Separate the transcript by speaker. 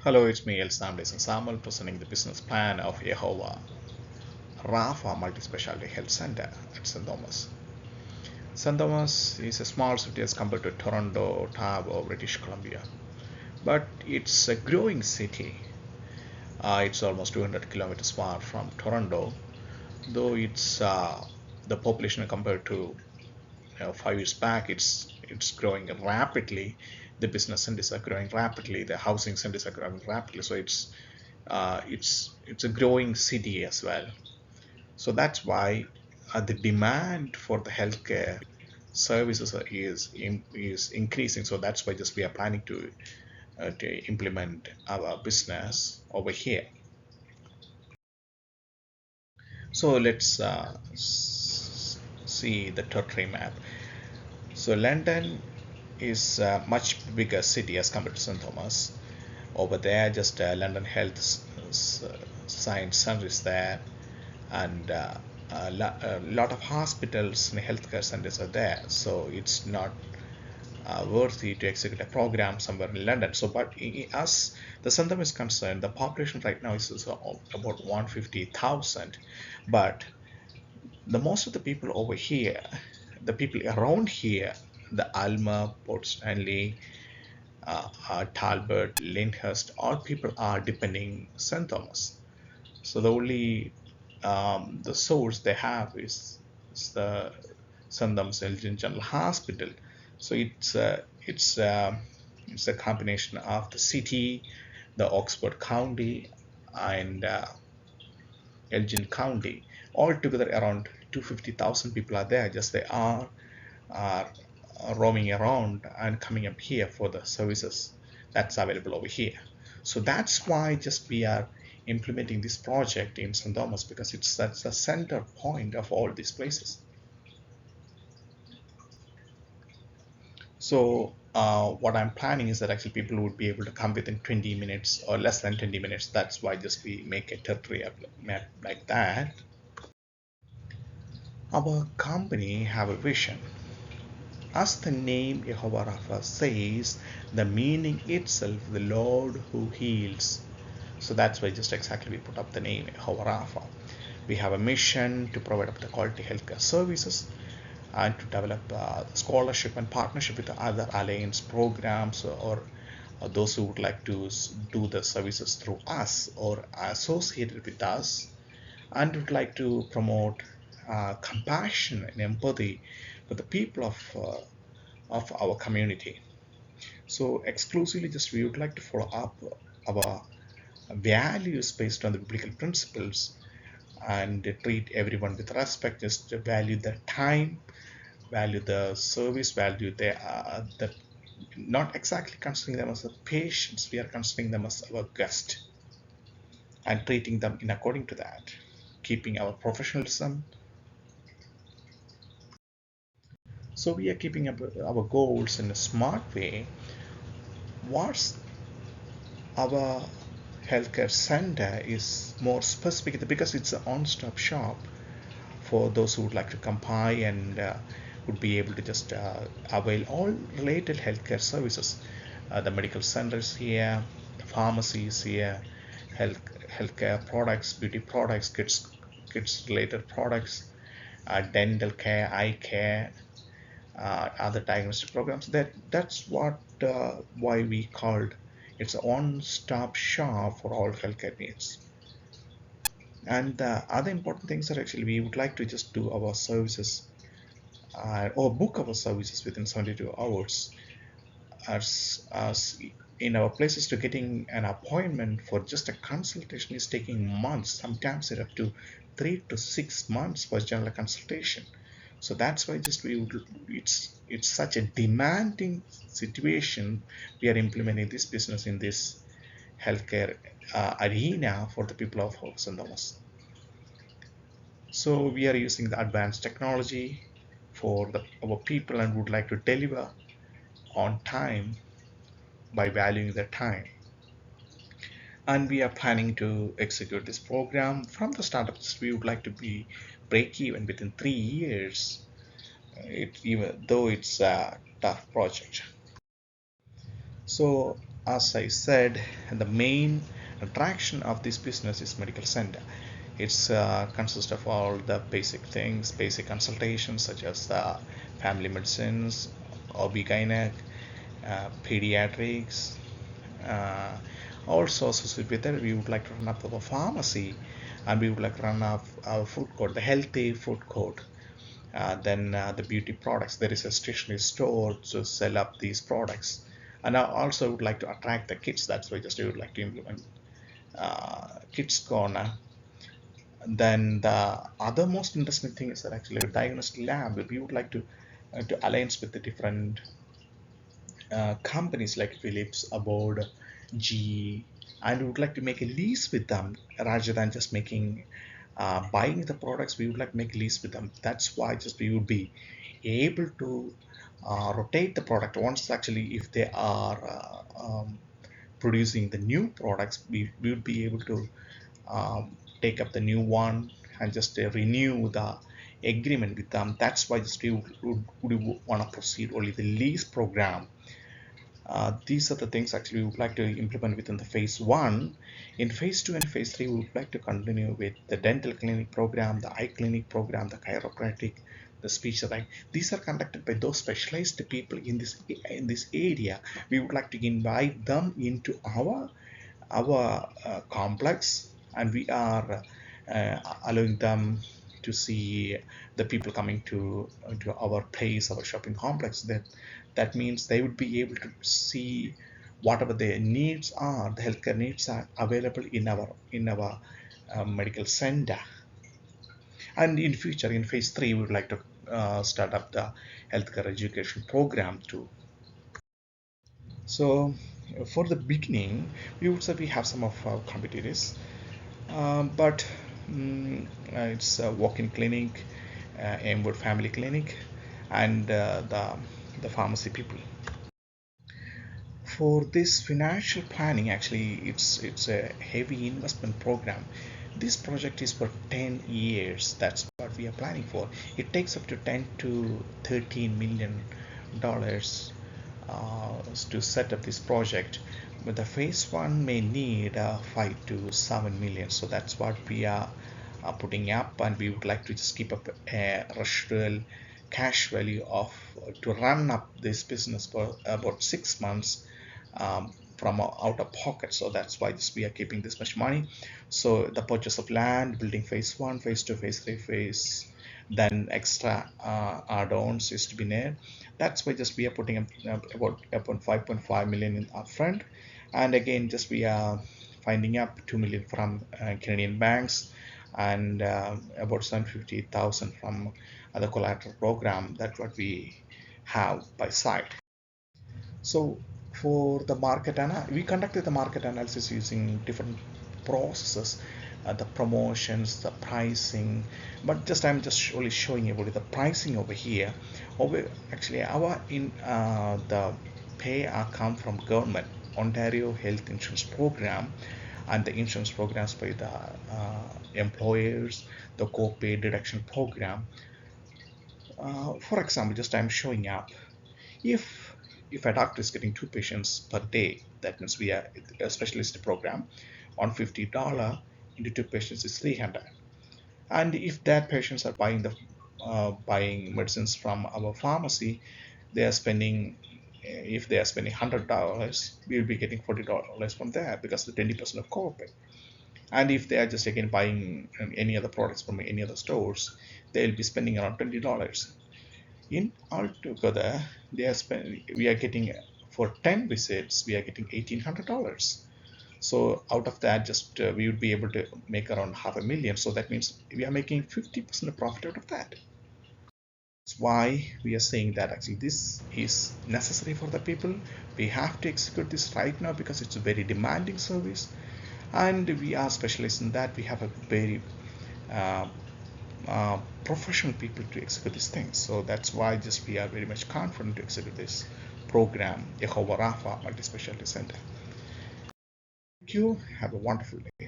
Speaker 1: Hello, it's me, El Samdes and Samuel, presenting the business plan of Yehovah Rapha Multi-Specialty Health Center at St. Thomas. St. Thomas is a small city as compared to Toronto, Ottawa, British Columbia, but it's a growing city. It's almost 200 kilometers far from Toronto, though it's the population compared to 5 years back, it's growing rapidly. The business centers are growing rapidly. The housing centers are growing rapidly. So it's a growing city as well. So that's why the demand for the healthcare services is increasing. So that's why just we are planning to implement our business over here. So let's see the territory map. So London is a much bigger city as compared to St. Thomas. Over there, just London Health Science Center is there, and a lot of hospitals and healthcare centers are there. So it's not worthy to execute a program somewhere in London. So, but as the St. Thomas is concerned, the population right now is about 150,000, but the most of the people over here, the people around here, the Alma, Port Stanley, Talbot, Lyndhurst, all people are depending St. Thomas. So the only the source they have is the St. Thomas Elgin General Hospital. So it's a combination of the city, the Oxford County, and Elgin County. Altogether, around 250,000 people are there. Just they are roaming around and coming up here for the services that's available over here. So that's why just we are implementing this project in St. Thomas, because that's the center point of all these places. So what I'm planning is that actually people would be able to come within 20 minutes or less than 20 minutes. That's why just we make a territory map like that. Our company have a vision. As the name Jehovah Rapha says, the meaning itself, the Lord who heals. So that's why just exactly we put up the name Jehovah Rapha. We have a mission to provide up the quality healthcare services and to develop scholarship and partnership with other alliance programs, or those who would like to do the services through us or associated with us, and would like to promote compassion and empathy for the people of our community. So exclusively just we would like to follow up our values based on the biblical principles and treat everyone with respect, just value their time, value the service, value the not exactly considering them as a patients, we are considering them as our guest and treating them in according to that, keeping our professionalism. So we are keeping up our goals in a smart way. What's our healthcare center is more specific because it's an on-stop shop for those who would like to come by and would be able to just avail all related healthcare services. The medical centers here, the pharmacies here, health healthcare products, beauty products, kids related products, dental care, eye care, other diagnostic programs. That's what why we called it's a one-stop shop for all healthcare needs. And the other important things are actually we would like to just do our services or book our services within 72 hours. As in our places, to getting an appointment for just a consultation is taking months, sometimes it up to 3 to 6 months for general consultation. So that's why just we would it's such a demanding situation. We are implementing this business in this healthcare arena for the people of St. Thomas. So we are using the advanced technology for our people and would like to deliver on time by valuing their time. And we are planning to execute this program from the startup. We would like to be break even within 3 years. Even though it's a tough project. So as I said, the main attraction of this business is medical center. It's consists of all the basic things, basic consultations such as family medicines, OB-GYN, pediatrics, uh, also associated with that we would like to run up our pharmacy, and we would like to run up our food court, the healthy food court. Then the beauty products, there is a stationery store to sell up these products. And I also would like to attract the kids, that's why just we would like to implement kids corner. Then the other most interesting thing is that actually a diagnostic lab, we would like to alliance with the different companies like Philips, Abode, GE, and we would like to make a lease with them rather than just making buying the products. We would like to make a lease with them. That's why just we would be able to rotate the product once actually if they are producing the new products, we would be able to take up the new one and just renew the agreement with them. That's why just we would want to proceed only the lease program. These are the things actually we would like to implement within the phase one. In phase two and phase three, we would like to continue with the dental clinic program, the eye clinic program, the chiropractic, the speech therapy. These are conducted by those specialized people in this area. We would like to invite them into our complex, and we are allowing them to see the people coming to our place, our shopping complex. That means they would be able to see whatever their needs are, the healthcare needs are available in our medical center. And in future, in phase three, we would like to start up the healthcare education program too. So for the beginning, we would say we have some of our competitors, but it's a walk-in clinic, Aimwood Family Clinic, and the pharmacy people. For this financial planning, actually, it's a heavy investment program. This project is for 10 years. That's what we are planning for. It takes up to 10 to 13 million dollars to set up this project, but the phase one may need 5 to 7 million. So that's what we are putting up, and we would like to just keep up a residual cash value of to run up this business for about 6 months from out of pocket. So that's why we are keeping this much money. So the purchase of land, building phase one, phase two, phase three, phase, then extra add-ons is to be made. That's why just we are putting about 5.5 million in upfront, and again just we are finding up 2 million from Canadian banks, and about 750,000 from other collateral program. That's what we have by side. So for the we conducted the market analysis using different processes, the promotions, the pricing, but I'm just only showing you the pricing over here. Actually, our in the pay are come from government, Ontario Health Insurance Program, and the insurance programs by the employers, the co-pay deduction program. For example, just I'm showing up. If a doctor is getting 2 patients per day, that means we are a specialist program. $150 into 2 patients is 300. And if that patients are buying medicines from our pharmacy, they are spending if they are spending $100, we will be getting $40 from there because the 20% of copay. And if they are just again buying any other products from any other stores, they'll be spending around $20. In altogether, we are getting for 10 visits, we are getting $1,800. So out of that, just we would be able to make around $500,000. So that means we are making 50% of profit out of that. That's why we are saying that actually this is necessary for the people. We have to execute this right now because it's a very demanding service, and we are specialists in that. We have a very professional people to execute these things. So that's why just we are very much confident to execute this program, Yehovah Rapha Multi-Specialty Center. Thank you. Have a wonderful day.